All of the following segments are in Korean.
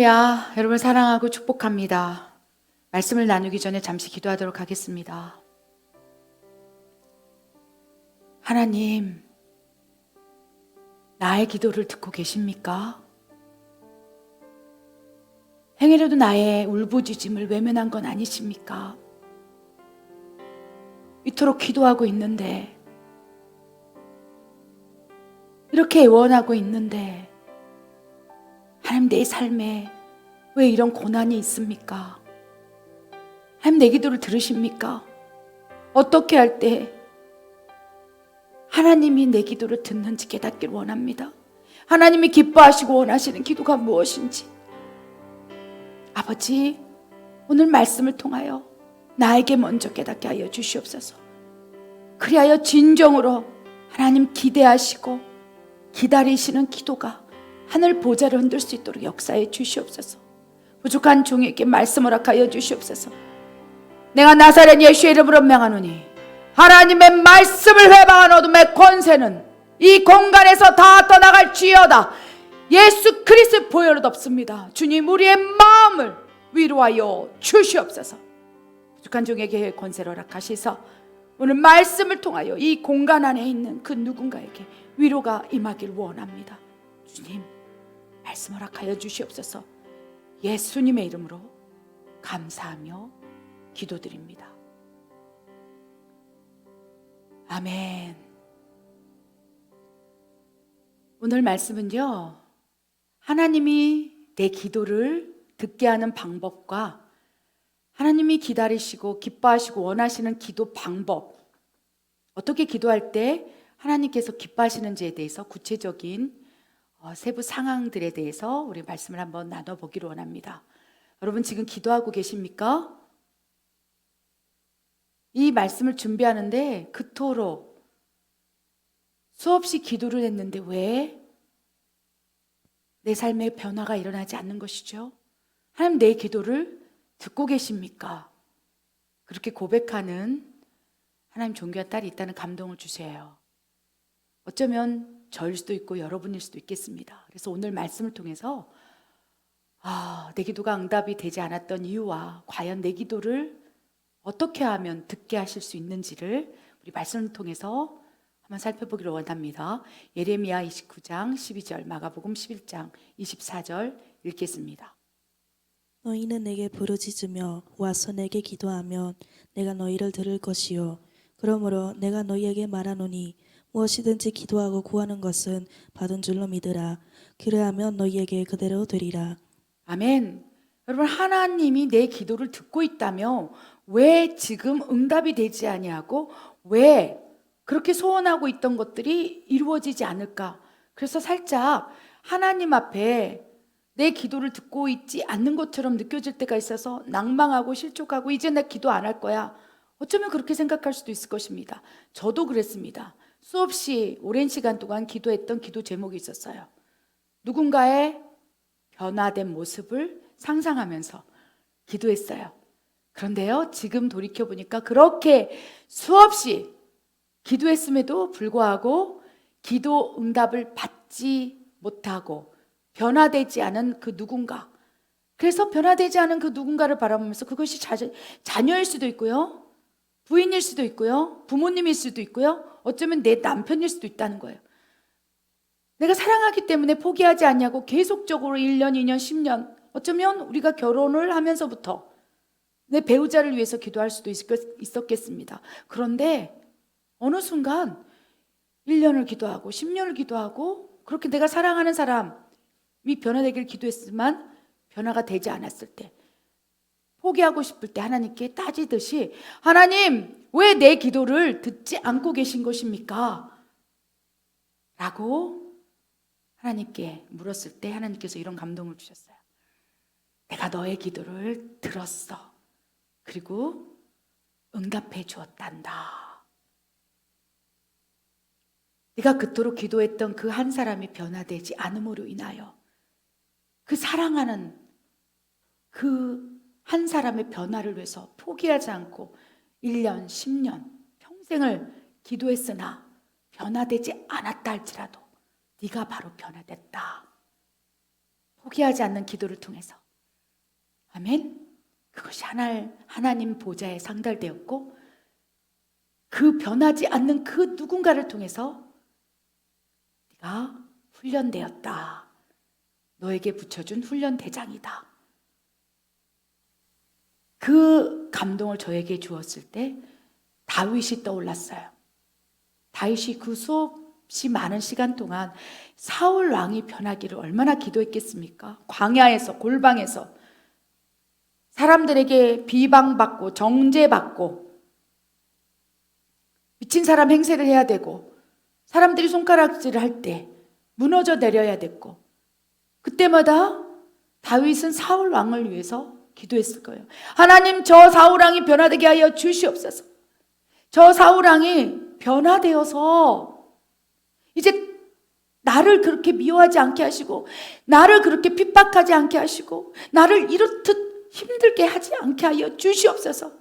할렐루야. 여러분 사랑하고 축복합니다. 말씀을 나누기 전에 잠시 기도하도록 하겠습니다. 하나님, 나의 기도를 듣고 계십니까? 행여라도 나의 울부짖음을 외면한 건 아니십니까? 이토록 기도하고 있는데, 이렇게 애원하고 있는데, 하나님, 내 삶에 왜 이런 고난이 있습니까? 하나님, 내 기도를 들으십니까? 어떻게 할 때 하나님이 내 기도를 듣는지 깨닫기를 원합니다. 하나님이 기뻐하시고 원하시는 기도가 무엇인지. 아버지, 오늘 말씀을 통하여 나에게 먼저 깨닫게 하여 주시옵소서. 그리하여 진정으로 하나님 기대하시고 기다리시는 기도가 하늘 보좌를 흔들 수 있도록 역사해 주시옵소서. 부족한 종에게 말씀 허락하여 주시옵소서. 내가 나사렛 예수의 이름으로 명하노니 하나님의 말씀을 회방한 어둠의 권세는 이 공간에서 다 떠나갈지어다. 예수 그리스도의 보혈로 덮습니다. 주님, 우리의 마음을 위로하여 주시옵소서. 부족한 종에게 권세를 허락하시사 오늘 말씀을 통하여 이 공간 안에 있는 그 누군가에게 위로가 임하길 원합니다. 주님, 말씀 허락하여 주시옵소서. 예수님의 이름으로 감사하며 기도드립니다. 아멘. 오늘 말씀은요, 하나님이 내 기도를 듣게 하는 방법과 하나님이 기다리시고 기뻐하시고 원하시는 기도 방법, 어떻게 기도할 때 하나님께서 기뻐하시는지에 대해서 구체적인 세부 상황들에 대해서 우리 말씀을 한번 나눠보기를 원합니다. 여러분 지금 기도하고 계십니까? 이 말씀을 준비하는데 그토록 수없이 기도를 했는데 왜 내 삶에 변화가 일어나지 않는 것이죠? 하나님, 내 기도를 듣고 계십니까? 그렇게 고백하는 하나님 존귀한 딸이 있다는 감동을 주세요. 어쩌면 저일 수도 있고 여러분일 수도 있겠습니다. 그래서 오늘 말씀을 통해서 내 기도가 응답이 되지 않았던 이유와 과연 내 기도를 어떻게 하면 듣게 하실 수 있는지를 우리 말씀을 통해서 한번 살펴보기를 원합니다. 예레미야 29장 12절, 마가복음 11장 24절 읽겠습니다. 너희는 내게 부르짖으며 와서 내게 기도하면 내가 너희를 들을 것이요 그러므로 내가 너희에게 말하노니 무엇이든지 기도하고 구하는 것은 받은 줄로 믿으라. 그래야면 너희에게 그대로 되리라. 아멘. 여러분, 하나님이 내 기도를 듣고 있다며 왜 지금 응답이 되지 아니하고 왜 그렇게 소원하고 있던 것들이 이루어지지 않을까? 그래서 살짝 하나님 앞에 내 기도를 듣고 있지 않는 것처럼 느껴질 때가 있어서 낭망하고 실족하고 이제 나 기도 안 할 거야. 어쩌면 그렇게 생각할 수도 있을 것입니다. 저도 그랬습니다. 수없이 오랜 시간 동안 기도했던 기도 제목이 있었어요. 누군가의 변화된 모습을 상상하면서 기도했어요. 그런데요, 지금 돌이켜보니까 그렇게 수없이 기도했음에도 불구하고 기도 응답을 받지 못하고 변화되지 않은 그 누군가, 그래서 변화되지 않은 그 누군가를 바라보면서 그것이 자녀일 수도 있고요, 부인일 수도 있고요, 부모님일 수도 있고요, 어쩌면 내 남편일 수도 있다는 거예요. 내가 사랑하기 때문에 포기하지 않냐고 계속적으로 1년, 2년, 10년, 어쩌면 우리가 결혼을 하면서부터 내 배우자를 위해서 기도할 수도 있었겠습니다. 그런데 어느 순간 1년을 기도하고 10년을 기도하고 그렇게 내가 사랑하는 사람이 변화되기를 기도했지만 변화가 되지 않았을 때, 포기하고 싶을 때 하나님께 따지듯이 하나님, 왜 내 기도를 듣지 않고 계신 것입니까? 라고 하나님께 물었을 때 하나님께서 이런 감동을 주셨어요. 내가 너의 기도를 들었어. 그리고 응답해 주었단다. 네가 그토록 기도했던 그 한 사람이 변화되지 않음으로 인하여 그 사랑하는 그 한 사람의 변화를 위해서 포기하지 않고 1년, 10년, 평생을 기도했으나 변화되지 않았다 할지라도 네가 바로 변화됐다. 포기하지 않는 기도를 통해서. 아멘. 그것이 하나님 보좌에 상달되었고, 그 변하지 않는 그 누군가를 통해서 네가 훈련되었다. 너에게 붙여준 훈련 대장이다. 그 감동을 저에게 주었을 때 다윗이 떠올랐어요. 다윗이 그 수없이 많은 시간 동안 사울 왕이 변하기를 얼마나 기도했겠습니까? 광야에서, 골방에서 사람들에게 비방받고 정죄받고 미친 사람 행세를 해야 되고 사람들이 손가락질을 할 때 무너져 내려야 됐고, 그때마다 다윗은 사울 왕을 위해서 기도했을 거예요. 하나님, 저 사울 왕이 변화되게 하여 주시옵소서. 저 사울 왕이 변화되어서 이제 나를 그렇게 미워하지 않게 하시고, 나를 그렇게 핍박하지 않게 하시고, 나를 이렇듯 힘들게 하지 않게 하여 주시옵소서.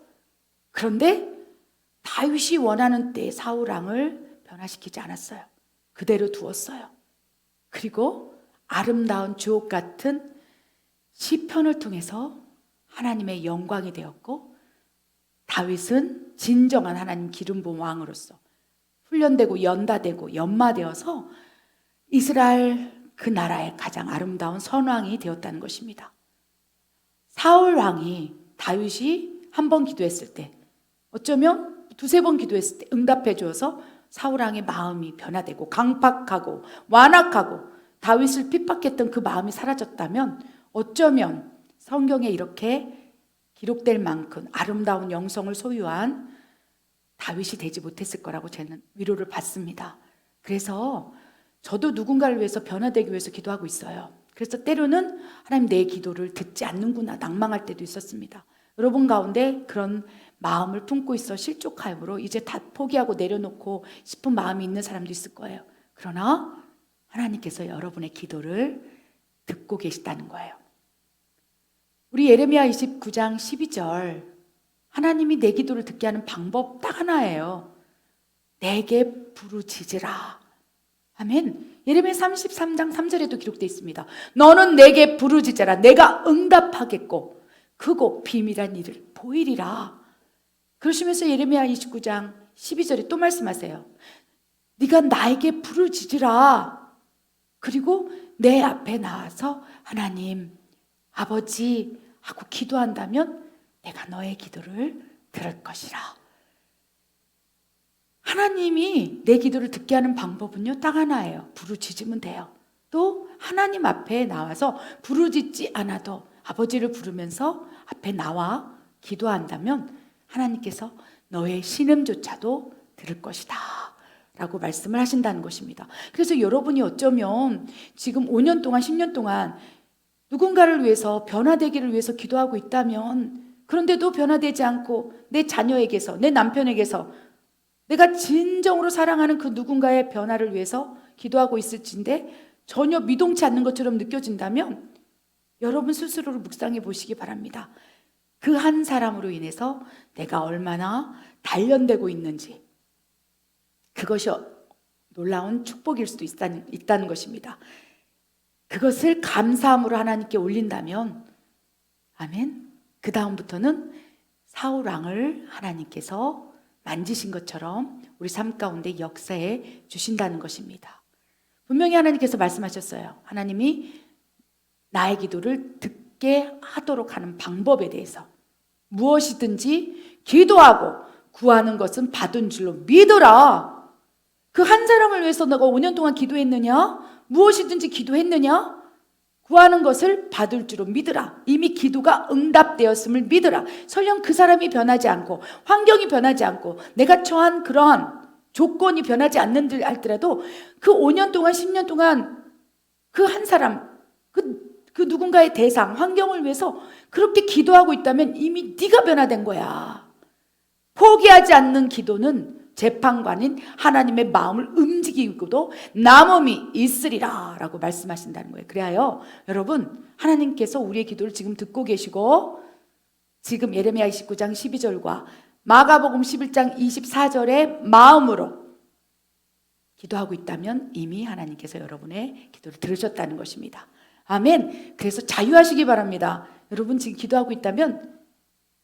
그런데 다윗이 원하는 때에 사울 왕을 변화시키지 않았어요. 그대로 두었어요. 그리고 아름다운 주옥 같은 시편을 통해서 하나님의 영광이 되었고, 다윗은 진정한 하나님 기름 부은 왕으로서 훈련되고 연다되고 연마되어서 이스라엘 그 나라의 가장 아름다운 선왕이 되었다는 것입니다. 사울 왕이 다윗이 한 번 기도했을 때, 어쩌면 두세 번 기도했을 때 응답해 주어서 사울 왕의 마음이 변화되고 강팍하고 완악하고 다윗을 핍박했던 그 마음이 사라졌다면, 어쩌면 성경에 이렇게 기록될 만큼 아름다운 영성을 소유한 다윗이 되지 못했을 거라고 저는 위로를 받습니다. 그래서 저도 누군가를 위해서 변화되기 위해서 기도하고 있어요. 그래서 때로는 하나님, 내 기도를 듣지 않는구나 낭망할 때도 있었습니다. 여러분 가운데 그런 마음을 품고 있어 실족하므로 이제 다 포기하고 내려놓고 싶은 마음이 있는 사람도 있을 거예요. 그러나 하나님께서 여러분의 기도를 듣고 계시다는 거예요. 우리 예레미야 29장 12절, 하나님이 내 기도를 듣게 하는 방법 딱 하나예요. 내게 부르짖으라. 아멘. 예레미야 33장 3절에도 기록되어 있습니다. 너는 내게 부르짖으라. 내가 응답하겠고 크고 비밀한 일을 보이리라. 그러시면서 예레미야 29장 12절에 또 말씀하세요. 네가 나에게 부르짖으라. 그리고 내 앞에 나와서 하나님, 아버지 하고 기도한다면 내가 너의 기도를 들을 것이라. 하나님이 내 기도를 듣게 하는 방법은요, 딱 하나예요. 부르짖으면 돼요. 또 하나님 앞에 나와서 부르짖지 않아도 아버지를 부르면서 앞에 나와 기도한다면 하나님께서 너의 신음조차도 들을 것이다 라고 말씀을 하신다는 것입니다. 그래서 여러분이 어쩌면 지금 5년 동안 10년 동안 누군가를 위해서 변화되기를 위해서 기도하고 있다면, 그런데도 변화되지 않고 내 자녀에게서, 내 남편에게서 내가 진정으로 사랑하는 그 누군가의 변화를 위해서 기도하고 있을진데 전혀 미동치 않는 것처럼 느껴진다면 여러분 스스로를 묵상해 보시기 바랍니다. 그 한 사람으로 인해서 내가 얼마나 단련되고 있는지, 그것이 놀라운 축복일 수도 있다는 것입니다. 그것을 감사함으로 하나님께 올린다면, 아멘, 그 다음부터는 사울 왕을 하나님께서 만지신 것처럼 우리 삶 가운데 역사해 주신다는 것입니다. 분명히 하나님께서 말씀하셨어요. 하나님이 나의 기도를 듣게 하도록 하는 방법에 대해서 무엇이든지 기도하고 구하는 것은 받은 줄로 믿으라. 그 한 사람을 위해서 너가 5년 동안 기도했느냐? 무엇이든지 기도했느냐? 구하는 것을 받을 줄로 믿으라. 이미 기도가 응답되었음을 믿으라. 설령 그 사람이 변하지 않고 환경이 변하지 않고 내가 처한 그러한 조건이 변하지 않는다 할지라도 그 5년 동안 10년 동안 그 한 사람, 그 누군가의 대상, 환경을 위해서 그렇게 기도하고 있다면 이미 네가 변화된 거야. 포기하지 않는 기도는 재판관인 하나님의 마음을 움직이고도 남음이 있으리라 라고 말씀하신다는 거예요. 그래요, 여러분, 하나님께서 우리의 기도를 지금 듣고 계시고 지금 예레미야 29장 12절과 마가복음 11장 24절의 마음으로 기도하고 있다면 이미 하나님께서 여러분의 기도를 들으셨다는 것입니다. 아멘. 그래서 자유하시기 바랍니다. 여러분 지금 기도하고 있다면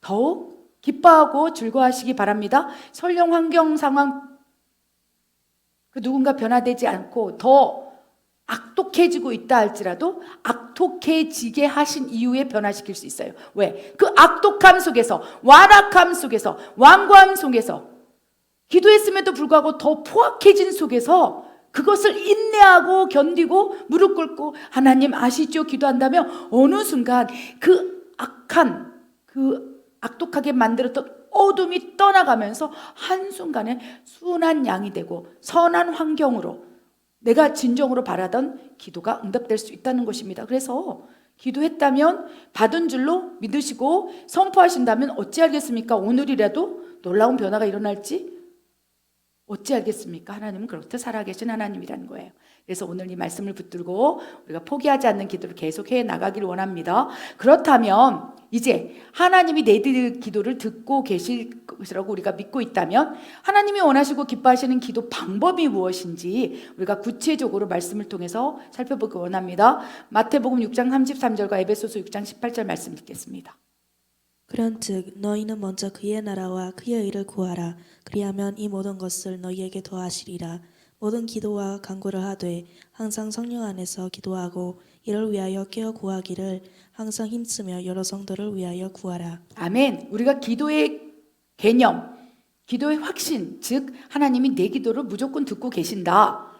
더욱 기뻐하고 즐거워하시기 바랍니다. 설령 환경 상황 그 누군가 변화되지 않고 더 악독해지고 있다 할지라도 악독해지게 하신 이후에 변화시킬 수 있어요. 왜? 그 악독함 속에서, 완악함 속에서, 완고함 속에서, 기도했음에도 불구하고 더 포악해진 속에서 그것을 인내하고 견디고 무릎 꿇고 하나님 아시죠? 기도한다면 어느 순간 그 악한, 그 악독하게 만들었던 어둠이 떠나가면서 한순간에 순한 양이 되고 선한 환경으로 내가 진정으로 바라던 기도가 응답될 수 있다는 것입니다. 그래서 기도했다면 받은 줄로 믿으시고 선포하신다면 어찌 알겠습니까? 오늘이라도 놀라운 변화가 일어날지 어찌 알겠습니까? 하나님은 그렇게 살아계신 하나님이라는 거예요. 그래서 오늘 이 말씀을 붙들고 우리가 포기하지 않는 기도를 계속해 나가기를 원합니다. 그렇다면 이제 하나님이 내 기도를 듣고 계실 것이라고 우리가 믿고 있다면 하나님이 원하시고 기뻐하시는 기도 방법이 무엇인지 우리가 구체적으로 말씀을 통해서 살펴보기 원합니다. 마태복음 6장 33절과 에베소서 6장 18절 말씀 읽겠습니다. 그런즉 너희는 먼저 그의 나라와 그의 의를 구하라. 그리하면 이 모든 것을 너희에게 더하시리라. 모든 기도와 간구를 하되 항상 성령 안에서 기도하고 이를 위하여 깨어 구하기를 항상 힘쓰며 여러 성도를 위하여 구하라. 아멘. 우리가 기도의 개념, 기도의 확신, 즉 하나님이 내 기도를 무조건 듣고 계신다.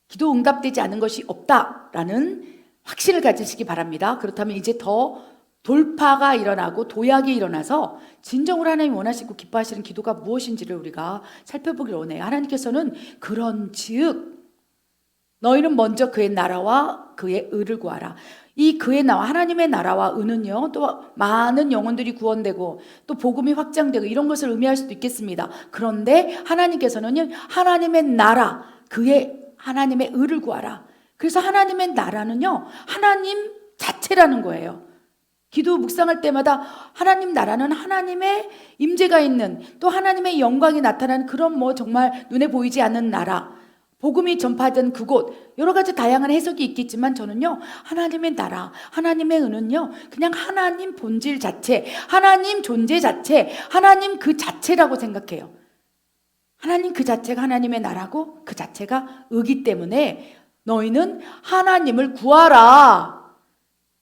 기도 응답되지 않은 것이 없다라는 확신을 가지시기 바랍니다. 그렇다면 이제 더 돌파가 일어나고 도약이 일어나서 진정으로 하나님 원하시고 기뻐하시는 기도가 무엇인지를 우리가 살펴보기를 원해요. 하나님께서는 그런즉 너희는 먼저 그의 나라와 그의 의를 구하라. 이 그의 나라, 하나님의 나라와 의는요, 또 많은 영혼들이 구원되고 또 복음이 확장되고 이런 것을 의미할 수도 있겠습니다. 그런데 하나님께서는요, 하나님의 나라, 그의 하나님의 의를 구하라. 그래서 하나님의 나라는요, 하나님 자체라는 거예요. 기도 묵상할 때마다 하나님 나라는 하나님의 임재가 있는, 또 하나님의 영광이 나타나는 그런 정말 눈에 보이지 않는 나라, 복음이 전파된 그곳, 여러 가지 다양한 해석이 있겠지만 저는요, 하나님의 나라, 하나님의 은은요, 그냥 하나님 본질 자체, 하나님 존재 자체, 하나님 그 자체라고 생각해요. 하나님 그 자체가 하나님의 나라고 그 자체가 의기 때문에 너희는 하나님을 구하라.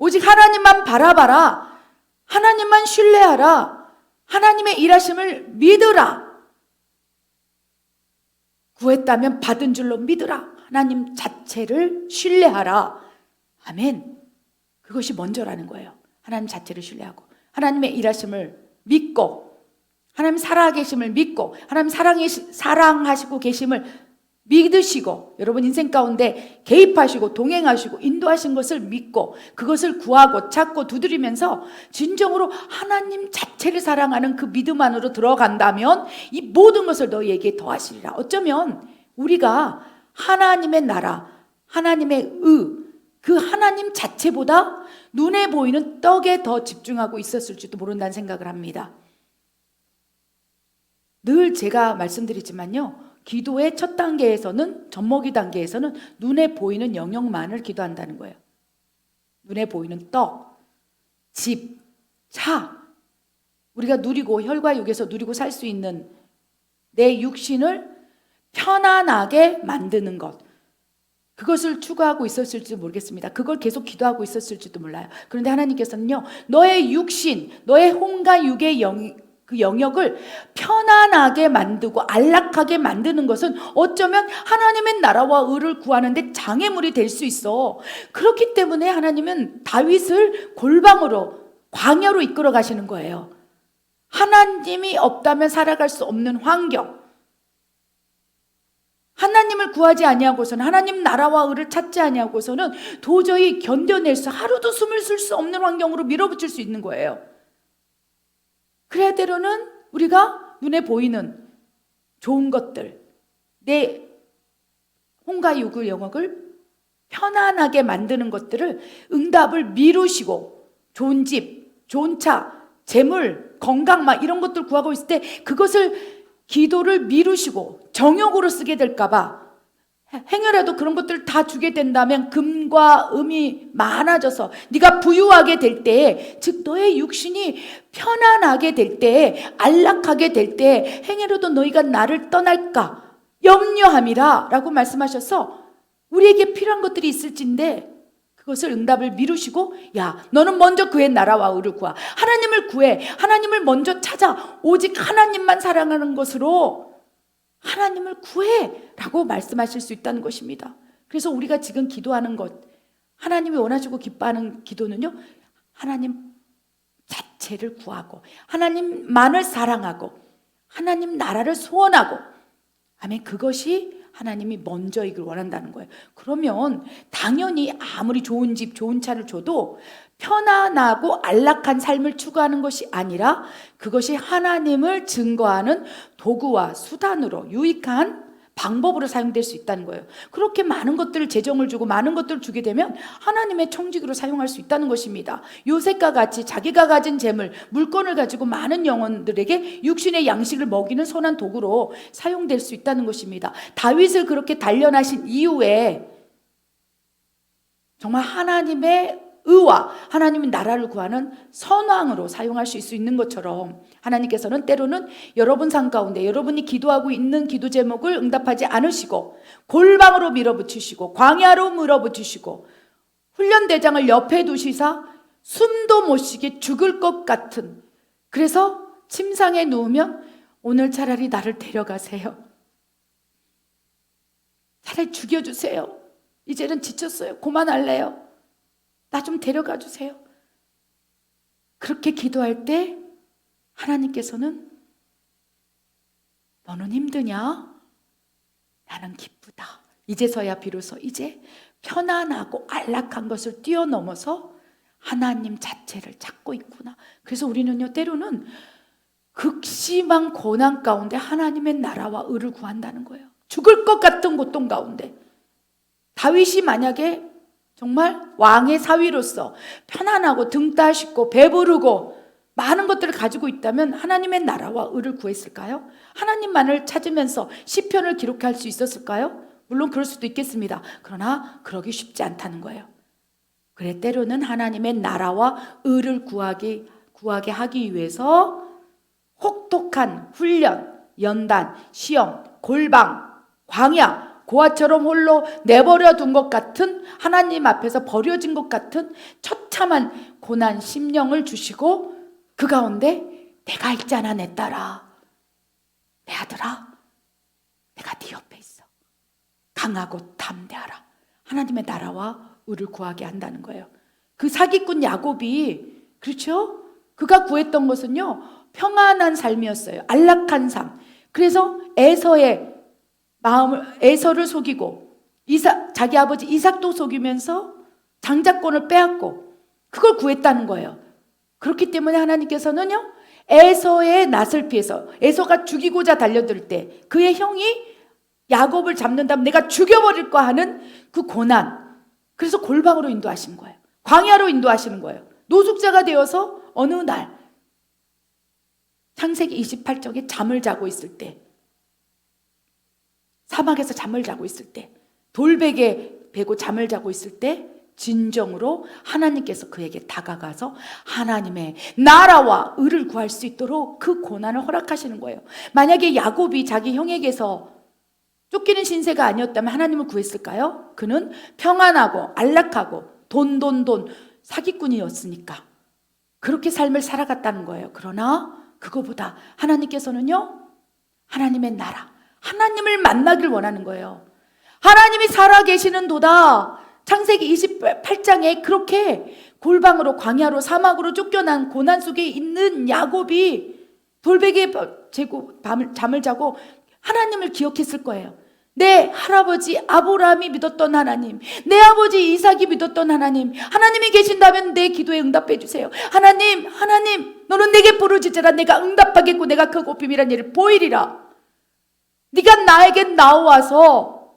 오직 하나님만 바라봐라. 하나님만 신뢰하라. 하나님의 일하심을 믿으라. 구했다면 받은 줄로 믿으라. 하나님 자체를 신뢰하라. 아멘. 그것이 먼저라는 거예요. 하나님 자체를 신뢰하고 하나님의 일하심을 믿고 하나님 살아계심을 믿고 하나님 사랑하시고 계심을 믿으시고 여러분 인생 가운데 개입하시고 동행하시고 인도하신 것을 믿고 그것을 구하고 찾고 두드리면서 진정으로 하나님 자체를 사랑하는 그 믿음 안으로 들어간다면 이 모든 것을 너희에게 더하시리라. 어쩌면 우리가 하나님의 나라, 하나님의 그 하나님 자체보다 눈에 보이는 떡에 더 집중하고 있었을지도 모른다는 생각을 합니다. 늘 제가 말씀드리지만요, 기도의 첫 단계에서는, 젖먹이 단계에서는 눈에 보이는 영역만을 기도한다는 거예요. 눈에 보이는 떡, 집, 차, 우리가 누리고 혈과 육에서 누리고 살 수 있는 내 육신을 편안하게 만드는 것, 그것을 추구하고 있었을지 모르겠습니다. 그걸 계속 기도하고 있었을지도 몰라요. 그런데 하나님께서는요, 너의 육신, 너의 혼과 육의 그 영역을 편안하게 만들고 안락하게 만드는 것은 어쩌면 하나님의 나라와 의를 구하는데 장애물이 될 수 있어. 그렇기 때문에 하나님은 다윗을 골방으로, 광야로 이끌어 가시는 거예요. 하나님이 없다면 살아갈 수 없는 환경, 하나님을 구하지 아니하고서는, 하나님 나라와 의를 찾지 아니하고서는 도저히 견뎌낼 수, 하루도 숨을 쉴 수 없는 환경으로 밀어붙일 수 있는 거예요. 그래야 때로는 우리가 눈에 보이는 좋은 것들, 내 혼과 육의 영역을 편안하게 만드는 것들을, 응답을 미루시고 좋은 집, 좋은 차, 재물, 건강 이런 것들 구하고 있을 때 그것을 기도를 미루시고 정욕으로 쓰게 될까 봐 행여라도 그런 것들을 다 주게 된다면 금과 음이 많아져서 네가 부유하게 될 때, 즉 너의 육신이 편안하게 될 때, 안락하게 될 때 행여라도 너희가 나를 떠날까 염려함이라 라고 말씀하셔서 우리에게 필요한 것들이 있을진데 그것을 응답을 미루시고, 야 너는 먼저 그의 나라와 의를 구하, 하나님을 구해, 하나님을 먼저 찾아, 오직 하나님만 사랑하는 것으로 하나님을 구해 라고 말씀하실 수 있다는 것입니다. 그래서 우리가 지금 기도하는 것, 하나님이 원하시고 기뻐하는 기도는요, 하나님 자체를 구하고 하나님만을 사랑하고 하나님 나라를 소원하고, 아멘, 그것이 하나님이 먼저이길 원한다는 거예요. 그러면 당연히 아무리 좋은 집, 좋은 차를 줘도 편안하고 안락한 삶을 추구하는 것이 아니라 그것이 하나님을 증거하는 도구와 수단으로, 유익한 방법으로 사용될 수 있다는 거예요. 그렇게 많은 것들을, 재정을 주고 많은 것들을 주게 되면 하나님의 청지기로 사용할 수 있다는 것입니다. 요셉과 같이 자기가 가진 재물, 물건을 가지고 많은 영혼들에게 육신의 양식을 먹이는 선한 도구로 사용될 수 있다는 것입니다. 다윗을 그렇게 단련하신 이후에 정말 하나님의 의와 하나님의 나라를 구하는 선왕으로 사용할 수 있는 것처럼, 하나님께서는 때로는 여러분 삶 가운데 여러분이 기도하고 있는 기도 제목을 응답하지 않으시고 골방으로 밀어붙이시고 광야로 밀어붙이시고 훈련대장을 옆에 두시사 숨도 못 쉬게 죽을 것 같은, 그래서 침상에 누우면 오늘 차라리 나를 데려가세요, 차라리 죽여주세요, 이제는 지쳤어요, 그만할래요, 나 좀 데려가 주세요, 그렇게 기도할 때 하나님께서는 너는 힘드냐? 나는 기쁘다. 이제서야 비로소 이제 편안하고 안락한 것을 뛰어넘어서 하나님 자체를 찾고 있구나. 그래서 우리는요, 때로는 극심한 고난 가운데 하나님의 나라와 의를 구한다는 거예요. 죽을 것 같은 고통 가운데. 다윗이 만약에 정말 왕의 사위로서 편안하고 등 따숩고 배부르고 많은 것들을 가지고 있다면 하나님의 나라와 의를 구했을까요? 하나님만을 찾으면서 시편을 기록할 수 있었을까요? 물론 그럴 수도 있겠습니다. 그러나 그러기 쉽지 않다는 거예요. 그래, 때로는 하나님의 나라와 의를 구하게 하기 위해서 혹독한 훈련, 연단, 시험, 골방, 광야, 고아처럼 홀로 내버려 둔 것 같은, 하나님 앞에서 버려진 것 같은 처참한 고난 심령을 주시고, 그 가운데 내가 있잖아, 내 딸아, 내 아들아, 내가 네 옆에 있어, 강하고 담대하라, 하나님의 나라와 의를 구하게 한다는 거예요. 그 사기꾼 야곱이, 그렇죠? 그가 구했던 것은요, 평안한 삶이었어요. 안락한 삶. 그래서 에서를 속이고 자기 아버지 이삭도 속이면서 장자권을 빼앗고 그걸 구했다는 거예요. 그렇기 때문에 하나님께서는요, 에서의 낯을 피해서, 에서가 죽이고자 달려들 때 그의 형이 야곱을 잡는다면 내가 죽여버릴까 하는 그 고난, 그래서 골방으로 인도하신 거예요. 광야로 인도하시는 거예요. 노숙자가 되어서 어느 날 창세기 28장에 잠을 자고 있을 때, 사막에서 잠을 자고 있을 때, 돌베개 베고 잠을 자고 있을 때 진정으로 하나님께서 그에게 다가가서 하나님의 나라와 의를 구할 수 있도록 그 고난을 허락하시는 거예요. 만약에 야곱이 자기 형에게서 쫓기는 신세가 아니었다면 하나님을 구했을까요? 그는 평안하고 안락하고 돈 사기꾼이었으니까 그렇게 삶을 살아갔다는 거예요. 그러나 그거보다 하나님께서는요, 하나님의 나라, 하나님을 만나길 원하는 거예요. 하나님이 살아계시는 도다. 창세기 28장에 그렇게 골방으로, 광야로, 사막으로 쫓겨난 고난 속에 있는 야곱이 돌베개에 재고 잠을 자고 하나님을 기억했을 거예요. 내 할아버지 아브라함이 믿었던 하나님, 내 아버지 이삭이 믿었던 하나님, 하나님이 계신다면 내 기도에 응답해 주세요. 하나님, 너는 내게 부르짖으라. 내가 응답하겠고 내가 그 고품이란 일을 보이리라. 네가 나에게 나와서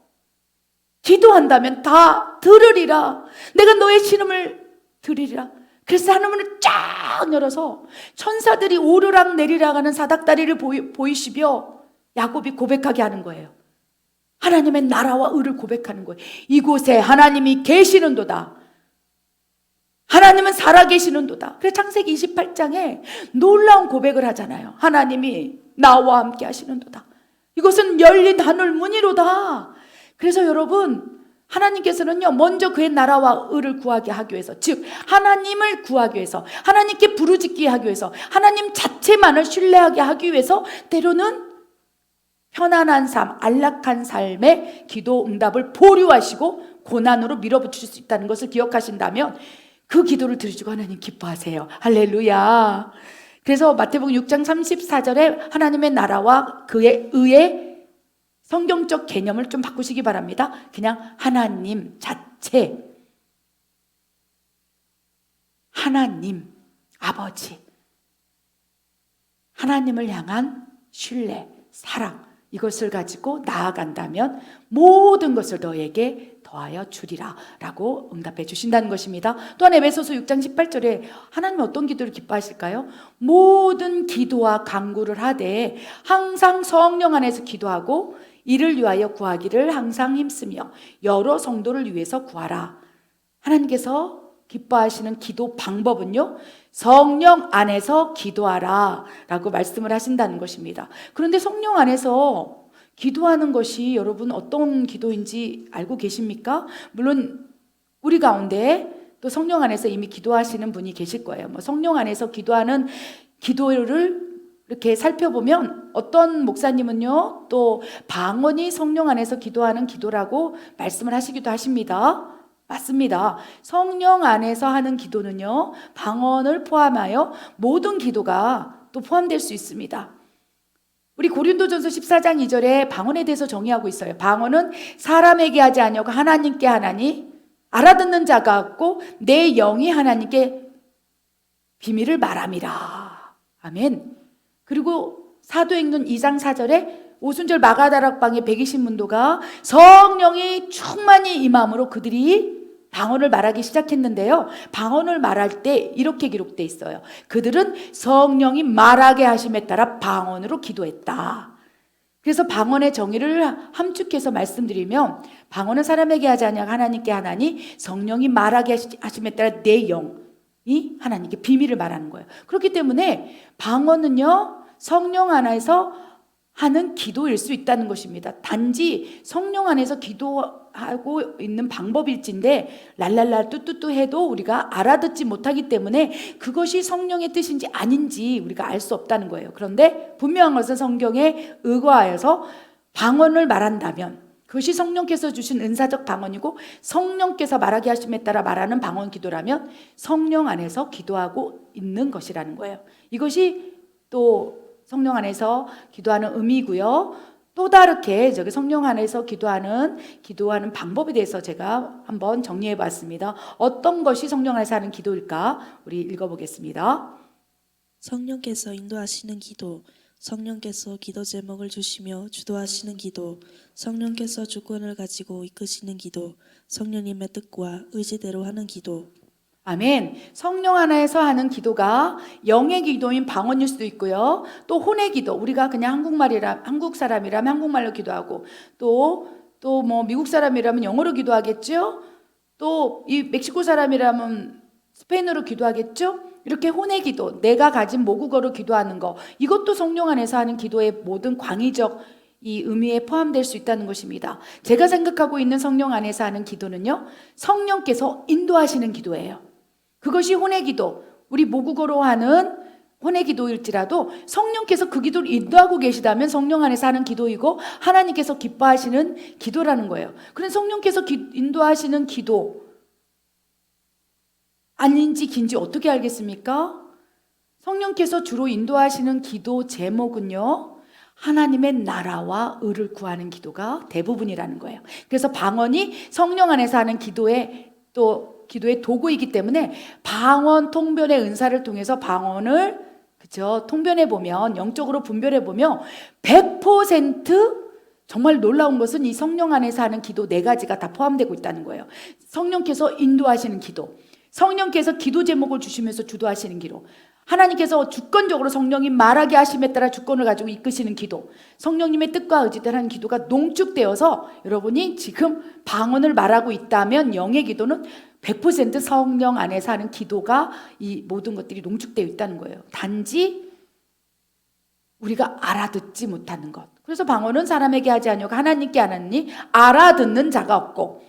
기도한다면 다 들으리라. 내가 너의 신음을 들으리라. 그래서 하늘문을 쫙 열어서 천사들이 오르락 내리락 하는 사닥다리를 보이시며 야곱이 고백하게 하는 거예요. 하나님의 나라와 의를 고백하는 거예요. 이곳에 하나님이 계시는도다. 하나님은 살아계시는도다. 그래서 창세기 28장에 놀라운 고백을 하잖아요. 하나님이 나와 함께 하시는도다. 이것은 열린 하늘 문이로다. 그래서 여러분, 하나님께서는요, 먼저 그의 나라와 의를 구하게 하기 위해서, 즉 하나님을 구하기 위해서, 하나님께 부르짖게 하기 위해서, 하나님 자체만을 신뢰하게 하기 위해서 때로는 편안한 삶, 안락한 삶의 기도 응답을 보류하시고 고난으로 밀어붙일 수 있다는 것을 기억하신다면 그 기도를 들으시고 하나님 기뻐하세요. 할렐루야. 그래서 마태복음 6장 34절에 하나님의 나라와 그의 의의 성경적 개념을 좀 바꾸시기 바랍니다. 그냥 하나님 자체, 하나님, 아버지, 하나님을 향한 신뢰, 사랑, 이것을 가지고 나아간다면 모든 것을 너에게 더하여 주리라 라고 응답해 주신다는 것입니다. 또한 에베소서 6장 18절에 하나님은 어떤 기도를 기뻐하실까요? 모든 기도와 간구를 하되 항상 성령 안에서 기도하고 이를 위하여 구하기를 항상 힘쓰며 여러 성도를 위해서 구하라. 하나님께서 기뻐하시는 기도 방법은요, 성령 안에서 기도하라 라고 말씀을 하신다는 것입니다. 그런데 성령 안에서 기도하는 것이 여러분 어떤 기도인지 알고 계십니까? 물론 우리 가운데 또 성령 안에서 이미 기도하시는 분이 계실 거예요. 성령 안에서 기도하는 기도를 이렇게 살펴보면 어떤 목사님은요, 또 방언이 성령 안에서 기도하는 기도라고 말씀을 하시기도 하십니다. 맞습니다. 성령 안에서 하는 기도는요, 방언을 포함하여 모든 기도가 또 포함될 수 있습니다. 우리 고린도전서 14장 2절에 방언에 대해서 정의하고 있어요. 방언은 사람에게 하지 아니하고 하나님께 하나니 알아듣는 자가 없고 내 영이 하나님께 비밀을 말함이라. 아멘. 그리고 사도행전 2장 4절에 오순절 마가다락방의 120문도가 성령이 충만히 임함으로 그들이 방언을 말하기 시작했는데요. 방언을 말할 때 이렇게 기록되어 있어요. 그들은 성령이 말하게 하심에 따라 방언으로 기도했다. 그래서 방언의 정의를 함축해서 말씀드리면 방언은 사람에게 하지 아니하고 하나님께 하나니 성령이 말하게 하심에 따라 내 영이 하나님께 비밀을 말하는 거예요. 그렇기 때문에 방언은요, 성령 안에서 하는 기도일 수 있다는 것입니다. 단지 성령 안에서 기도하고 있는 방법일진데 랄랄라 뚜뚜뚜 해도 우리가 알아듣지 못하기 때문에 그것이 성령의 뜻인지 아닌지 우리가 알 수 없다는 거예요. 그런데 분명한 것은 성경에 의거하여서 방언을 말한다면 그것이 성령께서 주신 은사적 방언이고 성령께서 말하게 하심에 따라 말하는 방언 기도라면 성령 안에서 기도하고 있는 것이라는 거예요. 이것이 또 성령 안에서 기도하는 의미고요. 또 다르게 저기 성령 안에서 기도하는 방법에 대해서 제가 한번 정리해 봤습니다. 어떤 것이 성령 안에서 하는 기도일까? 우리 읽어보겠습니다. 성령께서 인도하시는 기도, 성령께서 기도 제목을 주시며 주도하시는 기도, 성령께서 주권을 가지고 이끄시는 기도, 성령님의 뜻과 의지대로 하는 기도. 아멘. 성령 안에서 하는 기도가 영의 기도인 방언일 수도 있고요. 또 혼의 기도. 우리가 그냥 한국 사람이라면 한국말로 기도하고 또 뭐 미국 사람이라면 영어로 기도하겠죠. 또 이 멕시코 사람이라면 스페인어로 기도하겠죠. 이렇게 혼의 기도, 내가 가진 모국어로 기도하는 거, 이것도 성령 안에서 하는 기도의 모든 광의적 이 의미에 포함될 수 있다는 것입니다. 제가 생각하고 있는 성령 안에서 하는 기도는요, 성령께서 인도하시는 기도예요. 그것이 혼의 기도, 우리 모국어로 하는 혼의 기도일지라도 성령께서 그 기도를 인도하고 계시다면 성령 안에서 하는 기도이고 하나님께서 기뻐하시는 기도라는 거예요. 그런데 성령께서 인도하시는 기도 아닌지 긴지 어떻게 알겠습니까? 성령께서 주로 인도하시는 기도 제목은요, 하나님의 나라와 의를 구하는 기도가 대부분이라는 거예요. 그래서 방언이 성령 안에서 하는 기도의 도구이기 때문에 방언 통변의 은사를 통해서 방언을 통변해 보면, 영적으로 분별해 보면 100% 정말 놀라운 것은 이 성령 안에서 하는 기도 4가지가 다 포함되고 있다는 거예요. 성령께서 인도하시는 기도, 성령께서 기도 제목을 주시면서 주도하시는 기도. 하나님께서 주권적으로 성령이 말하게 하심에 따라 주권을 가지고 이끄시는 기도. 성령님의 뜻과 의지대로 하는 기도가 농축되어서 여러분이 지금 방언을 말하고 있다면 영의 기도는 100% 성령 안에서 하는 기도가 이 모든 것들이 농축되어 있다는 거예요. 단지 우리가 알아듣지 못하는 것. 그래서 방언은 사람에게 하지 아니하고 하나님께 하나니 알아듣는 자가 없고,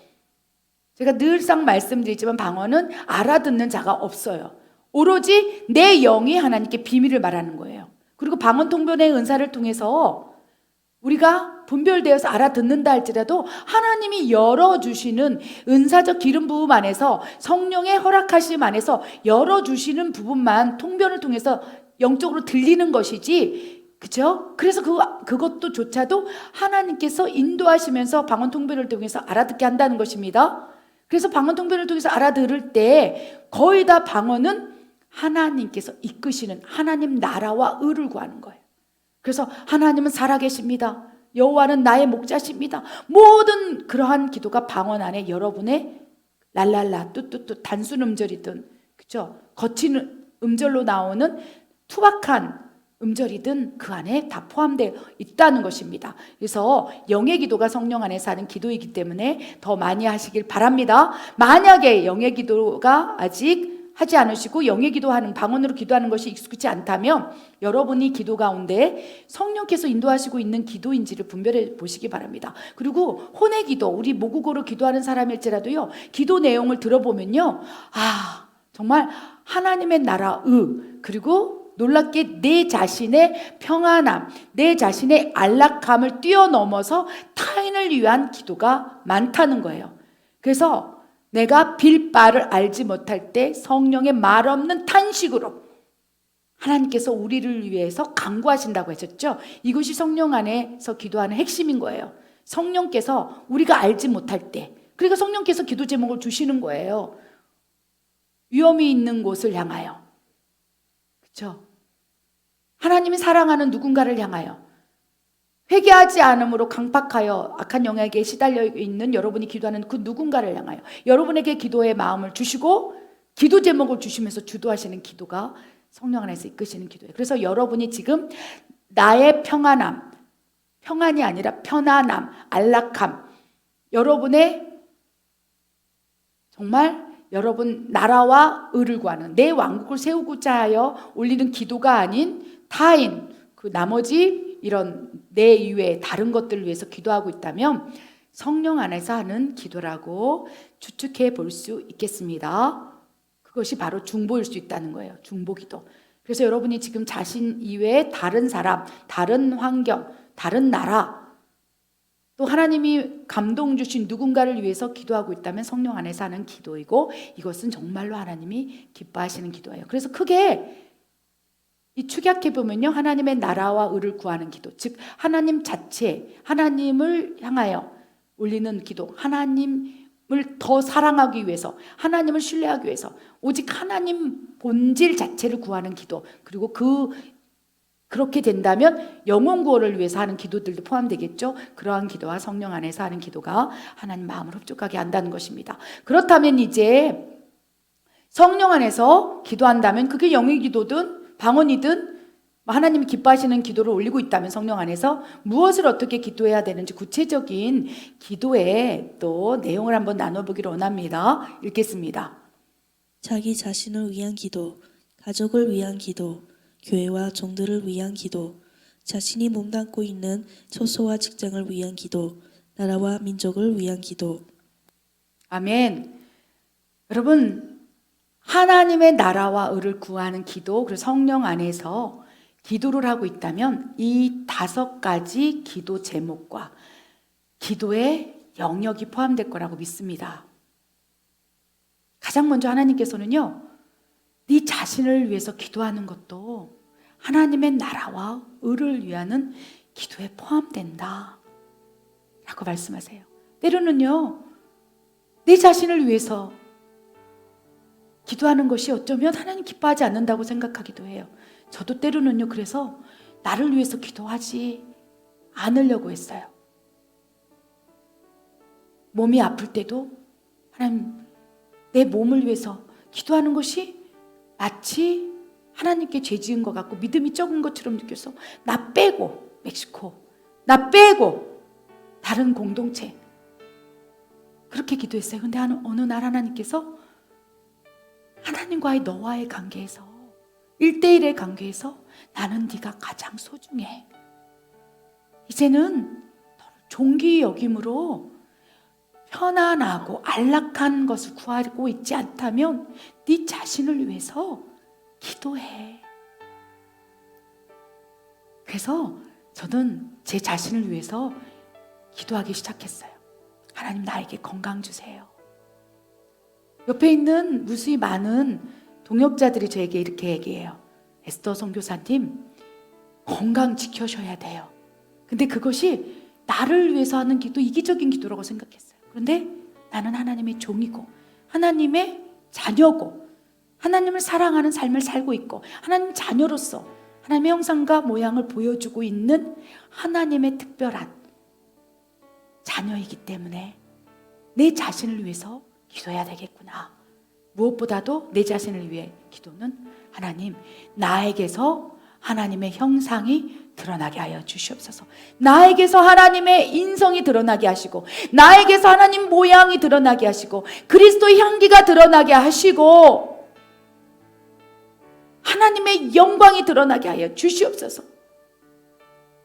제가 늘상 말씀드리지만 방언은 알아듣는 자가 없어요. 오로지 내 영이 하나님께 비밀을 말하는 거예요. 그리고 방언 통변의 은사를 통해서 우리가 분별되어서 알아듣는다 할지라도 하나님이 열어주시는 은사적 기름 부음 안에서, 성령의 허락하심 안에서 열어주시는 부분만 통변을 통해서 영적으로 들리는 것이지, 그죠? 그래서 그것도 조차도 하나님께서 인도하시면서 방언 통변을 통해서 알아듣게 한다는 것입니다. 그래서 방언 통변을 통해서 알아들을 때 거의 다 방언은 하나님께서 이끄시는 하나님 나라와 의를 구하는 거예요. 그래서 하나님은 살아계십니다. 여호와는 나의 목자십니다. 모든 그러한 기도가 방언 안에 여러분의 랄랄라 뚜뚜뚜 단순 음절이든, 그죠? 거친 음절로 나오는 투박한 음절이든 그 안에 다 포함되어 있다는 것입니다. 그래서 영의 기도가 성령 안에서 하는 기도이기 때문에 더 많이 하시길 바랍니다. 만약에 영의 기도가 아직 하지 않으시고 영의 기도하는, 방언으로 기도하는 것이 익숙치 않다면 여러분이 기도 가운데 성령께서 인도하시고 있는 기도인지를 분별해 보시기 바랍니다. 그리고 혼의 기도, 우리 모국어로 기도하는 사람일지라도요, 기도 내용을 들어보면요, 정말 하나님의 나라 그리고 놀랍게 내 자신의 평안함, 내 자신의 안락함을 뛰어넘어서 타인을 위한 기도가 많다는 거예요. 그래서 내가 빌 바를 알지 못할 때 성령의 말 없는 탄식으로 하나님께서 우리를 위해서 간구하신다고 하셨죠. 이것이 성령 안에서 기도하는 핵심인 거예요. 성령께서 우리가 알지 못할 때, 그러니까 성령께서 기도 제목을 주시는 거예요. 위험이 있는 곳을 향하여, 그렇죠? 하나님이 사랑하는 누군가를 향하여, 회개하지 않음으로 강팍하여 악한 영에게 시달려 있는 여러분이 기도하는 그 누군가를 향하여 여러분에게 기도의 마음을 주시고 기도 제목을 주시면서 주도하시는 기도가 성령 안에서 이끄시는 기도예요. 그래서 여러분이 지금 나의 평안함, 평안이 아니라 편안함, 안락함, 여러분의 정말 여러분 나라와 의를 구하는, 내 왕국을 세우고자 하여 올리는 기도가 아닌 타인, 그 나머지 이런 내 이외의 다른 것들을 위해서 기도하고 있다면 성령 안에서 하는 기도라고 추측해 볼 수 있겠습니다. 그것이 바로 중보일 수 있다는 거예요. 중보기도. 그래서 여러분이 지금 자신 이외에 다른 사람, 다른 환경, 다른 나라, 또 하나님이 감동 주신 누군가를 위해서 기도하고 있다면 성령 안에서 하는 기도이고, 이것은 정말로 하나님이 기뻐하시는 기도예요. 그래서 크게 이 축약해 보면요, 하나님의 나라와 의를 구하는 기도, 즉 하나님 자체, 하나님을 향하여 올리는 기도, 하나님을 더 사랑하기 위해서, 하나님을 신뢰하기 위해서 오직 하나님 본질 자체를 구하는 기도, 그리고 그렇게 된다면 영혼 구원을 위해서 하는 기도들도 포함되겠죠. 그러한 기도와 성령 안에서 하는 기도가 하나님 마음을 흡족하게 한다는 것입니다. 그렇다면 이제 성령 안에서 기도한다면 그게 영의 기도든 방언이든 하나님이 기뻐하시는 기도를 올리고 있다면 성령 안에서 무엇을 어떻게 기도해야 되는지 구체적인 기도의 또 내용을 한번 나눠보기를 원합니다. 읽겠습니다. 자기 자신을 위한 기도, 가족을 위한 기도, 교회와 종들을 위한 기도, 자신이 몸담고 있는 처소와 직장을 위한 기도, 나라와 민족을 위한 기도. 아멘. 여러분, 하나님의 나라와 의를 구하는 기도, 그리고 성령 안에서 기도를 하고 있다면 이 5가지 기도 제목과 기도의 영역이 포함될 거라고 믿습니다. 가장 먼저 하나님께서는요, 네 자신을 위해서 기도하는 것도 하나님의 나라와 의를 위하는 기도에 포함된다 라고 말씀하세요. 때로는요, 내 자신을 위해서 기도하는 것이 어쩌면 하나님 기뻐하지 않는다고 생각하기도 해요. 저도 때로는요, 그래서 나를 위해서 기도하지 않으려고 했어요. 몸이 아플 때도 하나님, 내 몸을 위해서 기도하는 것이 마치 하나님께 죄 지은 것 같고 믿음이 적은 것처럼 느껴서 나 빼고 멕시코, 나 빼고 다른 공동체 그렇게 기도했어요. 근데 어느 날 하나님께서 하나님과의 너와의 관계에서 1대1의 관계에서 나는 네가 가장 소중해. 이제는 너를 존귀 여김으로 편안하고 안락한 것을 구하고 있지 않다면 네 자신을 위해서 기도해. 그래서 저는 제 자신을 위해서 기도하기 시작했어요. 하나님 나에게 건강 주세요. 옆에 있는 무수히 많은 동역자들이 저에게 이렇게 얘기해요. 에스더 선교사님, 건강 지켜셔야 돼요. 근데 그것이 나를 위해서 하는 기도, 이기적인 기도라고 생각했어요. 그런데 나는 하나님의 종이고 하나님의 자녀고 하나님을 사랑하는 삶을 살고 있고 하나님 자녀로서 하나님의 형상과 모양을 보여주고 있는 하나님의 특별한 자녀이기 때문에 내 자신을 위해서 기도해야 되겠구나. 무엇보다도 내 자신을 위해 기도는 하나님, 나에게서 하나님의 형상이 드러나게 하여 주시옵소서. 나에게서 하나님의 인성이 드러나게 하시고 나에게서 하나님 모양이 드러나게 하시고 그리스도의 향기가 드러나게 하시고 하나님의 영광이 드러나게 하여 주시옵소서.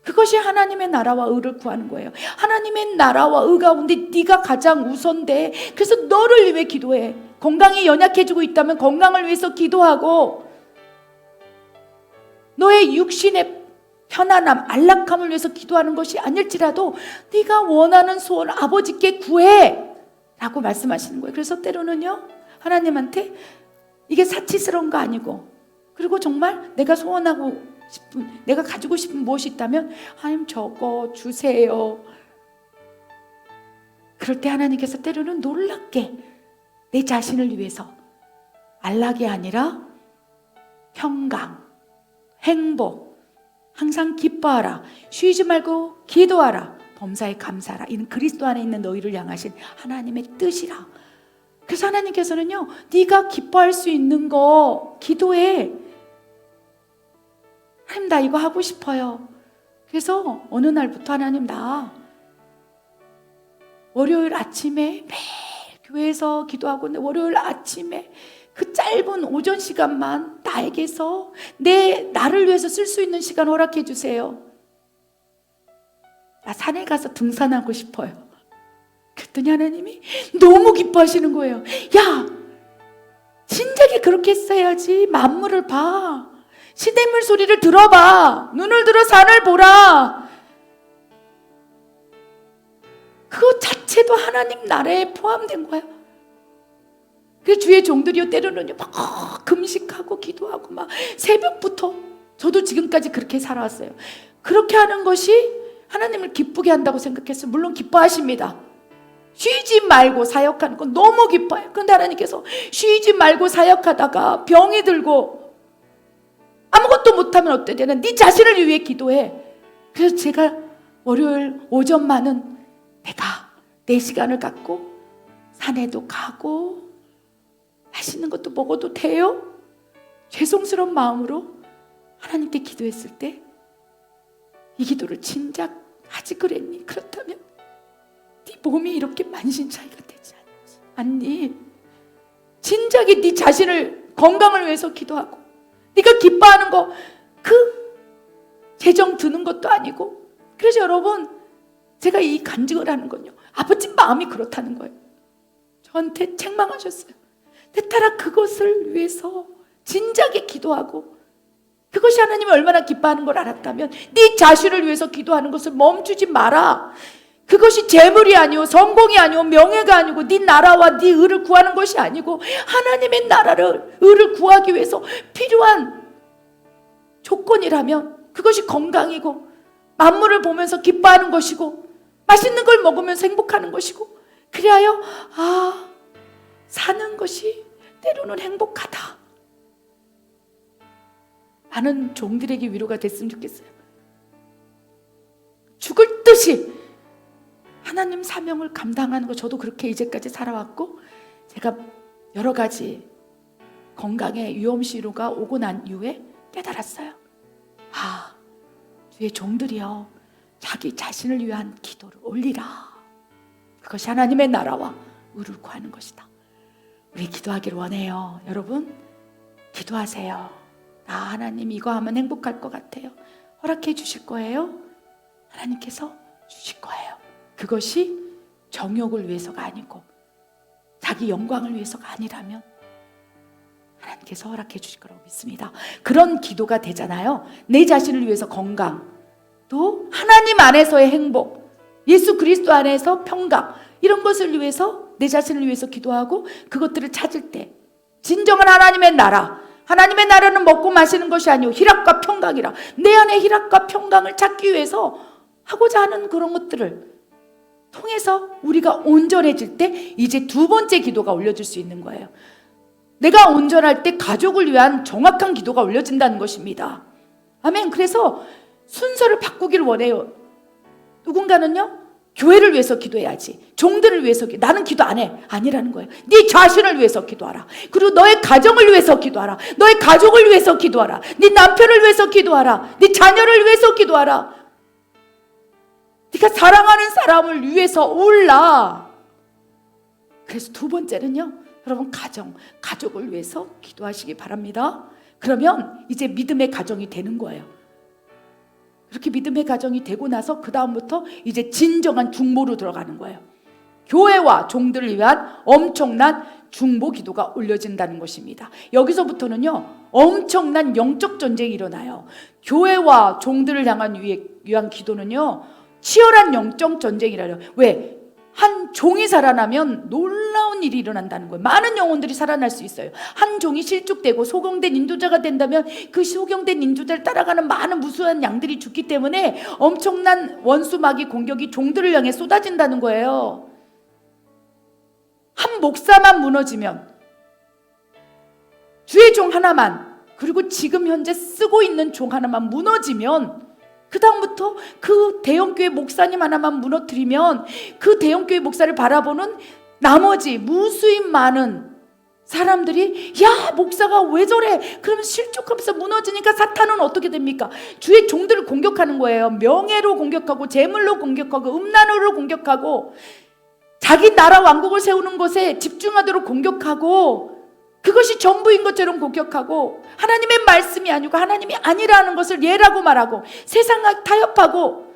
그것이 하나님의 나라와 의를 구하는 거예요. 하나님의 나라와 의 가운데 네가 가장 우선돼. 그래서 너를 위해 기도해. 건강이 연약해지고 있다면 건강을 위해서 기도하고 너의 육신의 편안함, 안락함을 위해서 기도하는 것이 아닐지라도 네가 원하는 소원 아버지께 구해 라고 말씀하시는 거예요. 그래서 때로는요 하나님한테 이게 사치스러운 거 아니고 그리고 정말 내가 소원하고 싶은, 내가 가지고 싶은 무엇이 있다면 하나님 저거 주세요. 그럴 때 하나님께서 때로는 놀랍게 내 자신을 위해서 안락이 아니라 평강, 행복, 항상 기뻐하라, 쉬지 말고 기도하라, 범사에 감사하라. 이는 그리스도 안에 있는 너희를 향하신 하나님의 뜻이라. 그래서 하나님께서는요 네가 기뻐할 수 있는 거 기도해. 하나님 나 이거 하고 싶어요. 그래서 어느 날부터 하나님 나 월요일 아침에 매일 교회에서 기도하고 월요일 아침에 그 짧은 오전 시간만 나에게서 나를 위해서 쓸 수 있는 시간 허락해 주세요. 나 산에 가서 등산하고 싶어요. 그랬더니 하나님이 너무 기뻐하시는 거예요. 야, 진작에 그렇게 했어야지. 만물을 봐. 시냇물 소리를 들어봐. 눈을 들어 산을 보라. 그거 자체도 하나님 나라에 포함된 거야. 그래서 주의 종들이요 때로는요 막 금식하고 기도하고 막 새벽부터 저도 지금까지 그렇게 살아왔어요. 그렇게 하는 것이 하나님을 기쁘게 한다고 생각했어요. 물론 기뻐하십니다. 쉬지 말고 사역하는 건 너무 기뻐요. 그런데 하나님께서 쉬지 말고 사역하다가 병이 들고 아무것도 못하면 어때 되는 네 자신을 위해 기도해. 그래서 제가 월요일 오전만은 내가 내 시간을 갖고 산에도 가고 맛있는 것도 먹어도 돼요? 죄송스러운 마음으로 하나님께 기도했을 때 이 기도를 진작 하지 그랬니? 그렇다면 네 몸이 이렇게 만신차이가 되지 않니? 진작에 네 자신을 건강을 위해서 기도하고 네가 기뻐하는 거 그 재정 드는 것도 아니고. 그래서 여러분 제가 이 간증을 하는 건요 아버지 마음이 그렇다는 거예요. 저한테 책망하셨어요. 대타라 그것을 위해서 진작에 기도하고 그것이 하나님이 얼마나 기뻐하는 걸 알았다면 네 자신을 위해서 기도하는 것을 멈추지 마라. 그것이 재물이 아니오 성공이 아니오 명예가 아니고 네 나라와 네 의를 구하는 것이 아니고 하나님의 나라를 의를 구하기 위해서 필요한 조건이라면 그것이 건강이고 만물을 보면서 기뻐하는 것이고 맛있는 걸 먹으면서 행복하는 것이고 그리하여 사는 것이 때로는 행복하다. 많은 종들에게 위로가 됐으면 좋겠어요. 죽을 듯이 하나님 사명을 감당하는 거 저도 그렇게 이제까지 살아왔고 제가 여러 가지 건강에 위험시로가 오고 난 이후에 깨달았어요. 주의 종들이여 자기 자신을 위한 기도를 올리라. 그것이 하나님의 나라와 의를 구하는 것이다. 우리 기도하기를 원해요. 여러분 기도하세요. 하나님 이거 하면 행복할 것 같아요. 허락해 주실 거예요? 하나님께서 주실 거예요. 그것이 정욕을 위해서가 아니고 자기 영광을 위해서가 아니라면 하나님께서 허락해 주실 거라고 믿습니다. 그런 기도가 되잖아요. 내 자신을 위해서 건강, 또 하나님 안에서의 행복, 예수 그리스도 안에서 평강, 이런 것을 위해서 내 자신을 위해서 기도하고 그것들을 찾을 때 진정한 하나님의 나라, 하나님의 나라는 먹고 마시는 것이 아니오 희락과 평강이라. 내 안에 희락과 평강을 찾기 위해서 하고자 하는 그런 것들을 통해서 우리가 온전해질 때 이제 두 번째 기도가 올려질 수 있는 거예요. 내가 온전할 때 가족을 위한 정확한 기도가 올려진다는 것입니다. 아멘. 그래서 순서를 바꾸기를 원해요. 누군가는요 교회를 위해서 기도해야지, 종들을 위해서 나는 기도 안 해. 아니라는 거예요. 네 자신을 위해서 기도하라. 그리고 너의 가정을 위해서 기도하라. 너의 가족을 위해서 기도하라. 네 남편을 위해서 기도하라. 네 자녀를 위해서 기도하라. 네가 사랑하는 사람을 위해서 올라. 그래서 두 번째는요, 여러분 가족을 위해서 기도하시기 바랍니다. 그러면 이제 믿음의 가정이 되는 거예요. 그렇게 믿음의 가정이 되고 나서 그 다음부터 이제 진정한 중보로 들어가는 거예요. 교회와 종들을 위한 엄청난 중보 기도가 올려진다는 것입니다. 여기서부터는요 엄청난 영적 전쟁이 일어나요. 교회와 종들을 위한 기도는요 치열한 영적 전쟁이라요. 왜? 한 종이 살아나면 놀라운 일이 일어난다는 거예요. 많은 영혼들이 살아날 수 있어요. 한 종이 실족되고 소경된 인도자가 된다면 그 소경된 인도자를 따라가는 많은 무수한 양들이 죽기 때문에 엄청난 원수마귀 공격이 종들을 향해 쏟아진다는 거예요. 한 목사만 무너지면, 주의 종 하나만, 그리고 지금 현재 쓰고 있는 종 하나만 무너지면, 그 다음부터 그 대형교회 목사님 하나만 무너뜨리면 그 대형교회 목사를 바라보는 나머지 무수히 많은 사람들이 야 목사가 왜 저래? 그러면 실족하면서 무너지니까 사탄은 어떻게 됩니까? 주의 종들을 공격하는 거예요. 명예로 공격하고 재물로 공격하고 음란으로 공격하고 자기 나라 왕국을 세우는 것에 집중하도록 공격하고 그것이 전부인 것처럼 공격하고 하나님의 말씀이 아니고 하나님이 아니라는 것을 예라고 말하고 세상과 타협하고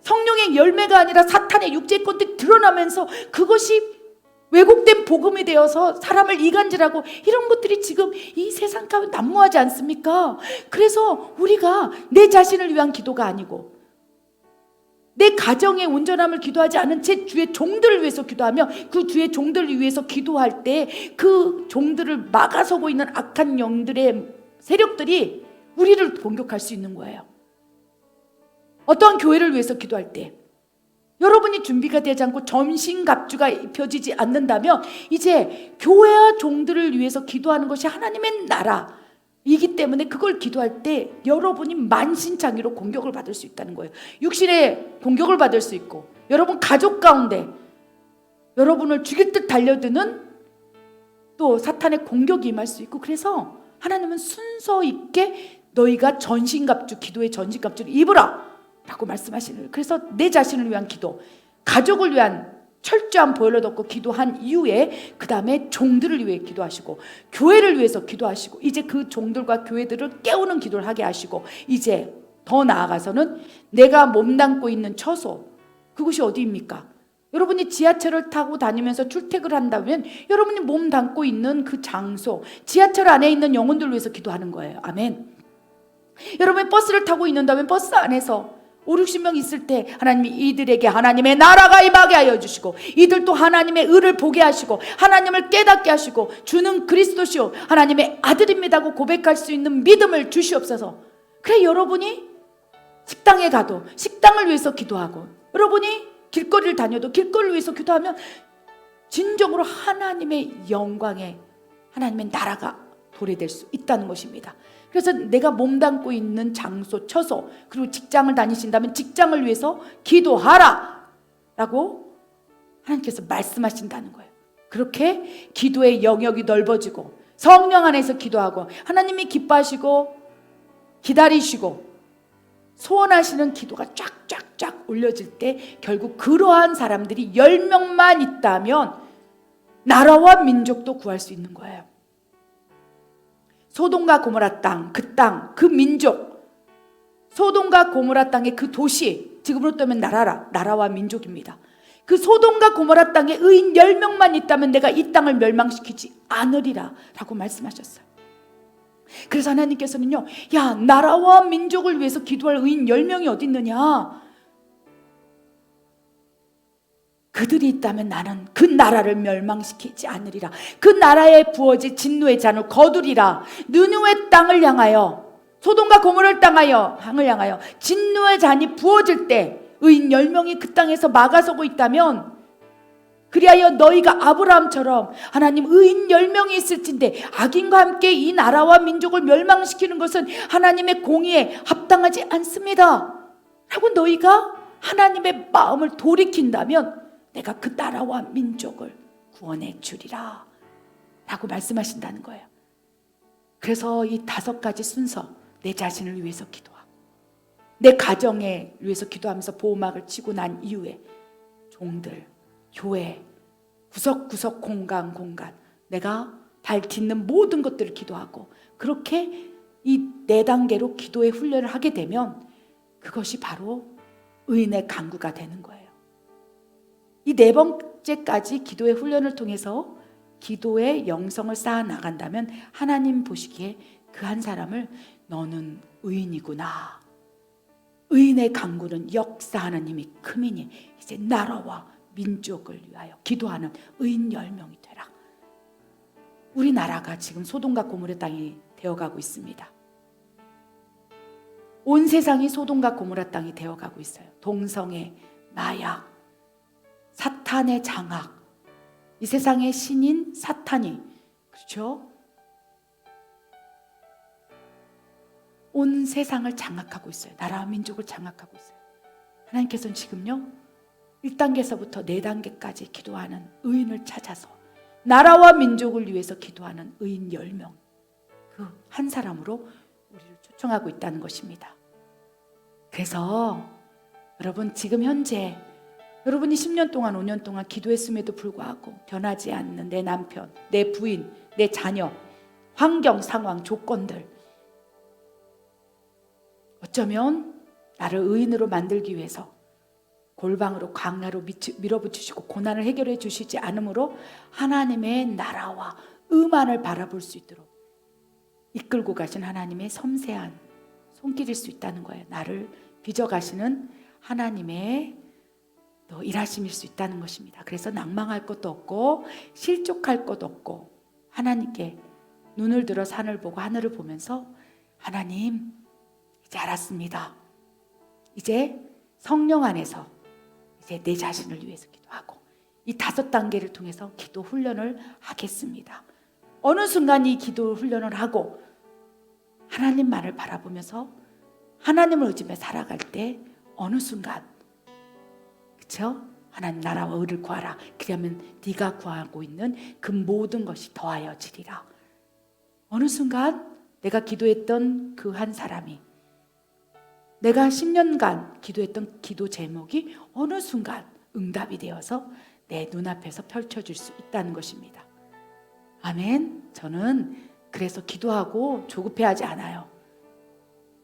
성령의 열매가 아니라 사탄의 육체권들이 드러나면서 그것이 왜곡된 복음이 되어서 사람을 이간질하고 이런 것들이 지금 이 세상 가운데 난무하지 않습니까? 그래서 우리가 내 자신을 위한 기도가 아니고 내 가정의 온전함을 기도하지 않은 채 주의 종들을 위해서 기도하며 그 주의 종들을 위해서 기도할 때 그 종들을 막아서고 있는 악한 영들의 세력들이 우리를 공격할 수 있는 거예요. 어떠한 교회를 위해서 기도할 때 여러분이 준비가 되지 않고 전신갑주가 입혀지지 않는다면 이제 교회와 종들을 위해서 기도하는 것이 하나님의 나라이기 때문에 그걸 기도할 때 여러분이 만신창이로 공격을 받을 수 있다는 거예요. 육신의 공격을 받을 수 있고 여러분 가족 가운데 여러분을 죽일 듯 달려드는 또 사탄의 공격이 임할 수 있고 그래서 하나님은 순서 있게 너희가 전신갑주 기도의 전신갑주를 입으라 라고 말씀하시는 거예요. 그래서 내 자신을 위한 기도, 가족을 위한 철저한 보혈로 덮고 기도한 이후에 그 다음에 종들을 위해 기도하시고 교회를 위해서 기도하시고 이제 그 종들과 교회들을 깨우는 기도를 하게 하시고 이제 더 나아가서는 내가 몸담고 있는 처소, 그곳이 어디입니까? 여러분이 지하철을 타고 다니면서 출퇴근을 한다면 여러분이 몸담고 있는 그 장소, 지하철 안에 있는 영혼들을 위해서 기도하는 거예요. 아멘. 여러분이 버스를 타고 있는다면 버스 안에서 5, 60명 있을 때 하나님이 이들에게 하나님의 나라가 임하게 하여 주시고 이들도 하나님의 의를 보게 하시고 하나님을 깨닫게 하시고 주는 그리스도시요 하나님의 아들입니다고 고백할 수 있는 믿음을 주시옵소서. 그래 여러분이 식당에 가도 식당을 위해서 기도하고 여러분이 길거리를 다녀도 길거리를 위해서 기도하면 진정으로 하나님의 영광에 하나님의 나라가 도래될 수 있다는 것입니다. 그래서 내가 몸담고 있는 장소, 처소, 그리고 직장을 다니신다면 직장을 위해서 기도하라 라고 하나님께서 말씀하신다는 거예요. 그렇게 기도의 영역이 넓어지고 성령 안에서 기도하고 하나님이 기뻐하시고 기다리시고 소원하시는 기도가 쫙쫙쫙 올려질 때 결국 그러한 사람들이 10명만 있다면 나라와 민족도 구할 수 있는 거예요. 소돔과 고모라 땅, 그 민족, 소돔과 고모라 땅의 그 도시, 지금으로 따면 나라와 민족입니다. 그 소돔과 고모라 땅에 의인 10명만 있다면 내가 이 땅을 멸망시키지 않으리라 라고 말씀하셨어요. 그래서 하나님께서는요, 야, 나라와 민족을 위해서 기도할 의인 10명이 어디 있느냐? 그들이 있다면 나는 그 나라를 멸망시키지 않으리라. 그 나라에 부어질 진노의 잔을 거두리라. 느느웨 땅을 향하여, 소돔과 고모라를 땅을 향하여 진노의 잔이 부어질 때 의인 10명이 그 땅에서 막아서고 있다면, 그리하여 너희가 아브라함처럼 하나님 의인 10명이 있을진데 악인과 함께 이 나라와 민족을 멸망시키는 것은 하나님의 공의에 합당하지 않습니다 라고 너희가 하나님의 마음을 돌이킨다면 내가 그 나라와 민족을 구원해 주리라 라고 말씀하신다는 거예요. 그래서 이 5가지 순서, 내 자신을 위해서 기도하고 내 가정에 위해서 기도하면서 보호막을 치고 난 이후에 종들, 교회, 구석구석 공간 내가 발 딛는 모든 것들을 기도하고 그렇게 이 4단계로 기도의 훈련을 하게 되면 그것이 바로 의인의 강구가 되는 거예요. 이 4번째까지 기도의 훈련을 통해서 기도의 영성을 쌓아 나간다면 하나님 보시기에 그 한 사람을 너는 의인이구나. 의인의 강구는 역사하는 힘이 크미니 이제 나라와 민족을 위하여 기도하는 의인 10명이 되라. 우리나라가 지금 소돔과 고모라 땅이 되어가고 있습니다. 온 세상이 소돔과 고모라 땅이 되어가고 있어요. 동성애, 마약, 사탄의 장악, 이 세상의 신인 사탄이, 그렇죠? 온 세상을 장악하고 있어요. 나라와 민족을 장악하고 있어요. 하나님께서는 지금요 1단계에서부터 4단계까지 기도하는 의인을 찾아서 나라와 민족을 위해서 기도하는 의인 10명, 그 한 사람으로 우리를 초청하고 있다는 것입니다. 그래서 여러분 지금 현재 여러분이 10년 동안 5년 동안 기도했음에도 불구하고 변하지 않는 내 남편, 내 부인, 내 자녀, 환경, 상황, 조건들, 어쩌면 나를 의인으로 만들기 위해서 골방으로 광야로 밀어붙이시고 고난을 해결해 주시지 않으므로 하나님의 나라와 의만을 바라볼 수 있도록 이끌고 가신 하나님의 섬세한 손길일 수 있다는 거예요. 나를 빚어가시는 하나님의 또 일하심일 수 있다는 것입니다. 그래서 낭망할 것도 없고 실족할 것도 없고 하나님께 눈을 들어 산을 보고 하늘을 보면서 하나님 이제 알았습니다. 이제 성령 안에서 이제 내 자신을 위해서 기도하고 이 5단계를 통해서 기도 훈련을 하겠습니다. 어느 순간 이 기도 훈련을 하고 하나님만을 바라보면서 하나님을 의지며 살아갈 때 어느 순간, 그렇죠? 하나님 나라와 의를 구하라. 그러면 네가 구하고 있는 그 모든 것이 더하여지리라. 어느 순간 내가 기도했던 그 한 사람이, 내가 10년간 기도했던 기도 제목이 어느 순간 응답이 되어서 내 눈앞에서 펼쳐질 수 있다는 것입니다. 아멘. 저는 그래서 기도하고 조급해하지 않아요.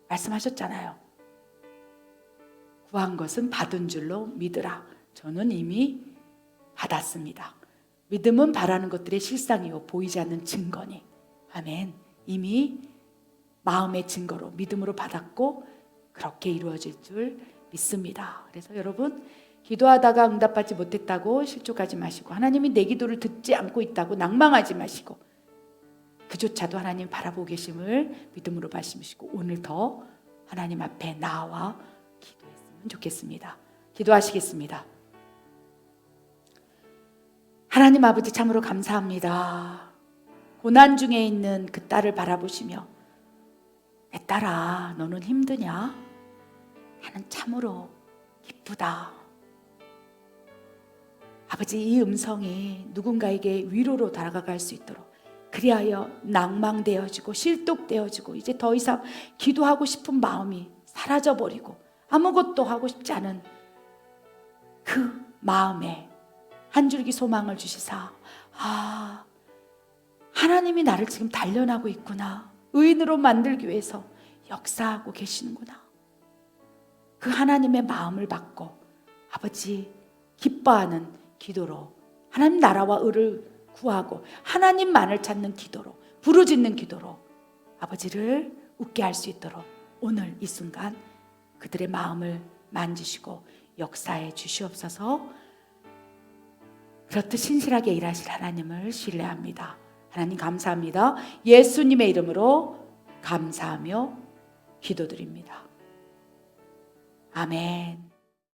말씀하셨잖아요. 구한 것은 받은 줄로 믿으라. 저는 이미 받았습니다. 믿음은 바라는 것들의 실상이요 보이지 않는 증거니. 아멘. 이미 마음의 증거로 믿음으로 받았고 그렇게 이루어질 줄 믿습니다. 그래서 여러분 기도하다가 응답받지 못했다고 실족하지 마시고 하나님이 내 기도를 듣지 않고 있다고 낭망하지 마시고 그조차도 하나님 바라보고 계심을 믿음으로 말씀하시고 오늘 더 하나님 앞에 나와 기도했으면 좋겠습니다. 기도하시겠습니다. 하나님 아버지 참으로 감사합니다. 고난 중에 있는 그 딸을 바라보시며 내 딸아 너는 힘드냐? 나는 참으로 기쁘다. 아버지 이 음성이 누군가에게 위로로 다가갈 수 있도록 그리하여 낭망되어지고 실독되어지고 이제 더 이상 기도하고 싶은 마음이 사라져버리고 아무것도 하고 싶지 않은 그 마음에 한 줄기 소망을 주시사, 아, 하나님이 나를 지금 단련하고 있구나. 의인으로 만들기 위해서 역사하고 계시는구나. 그 하나님의 마음을 받고 아버지 기뻐하는 기도로, 하나님 나라와 의를 구하고 하나님만을 찾는 기도로, 부르짖는 기도로 아버지를 웃게 할 수 있도록 오늘 이 순간 그들의 마음을 만지시고 역사해 주시옵소서. 그렇듯 신실하게 일하실 하나님을 신뢰합니다. 하나님 감사합니다. 예수님의 이름으로 감사하며 기도드립니다. 아멘.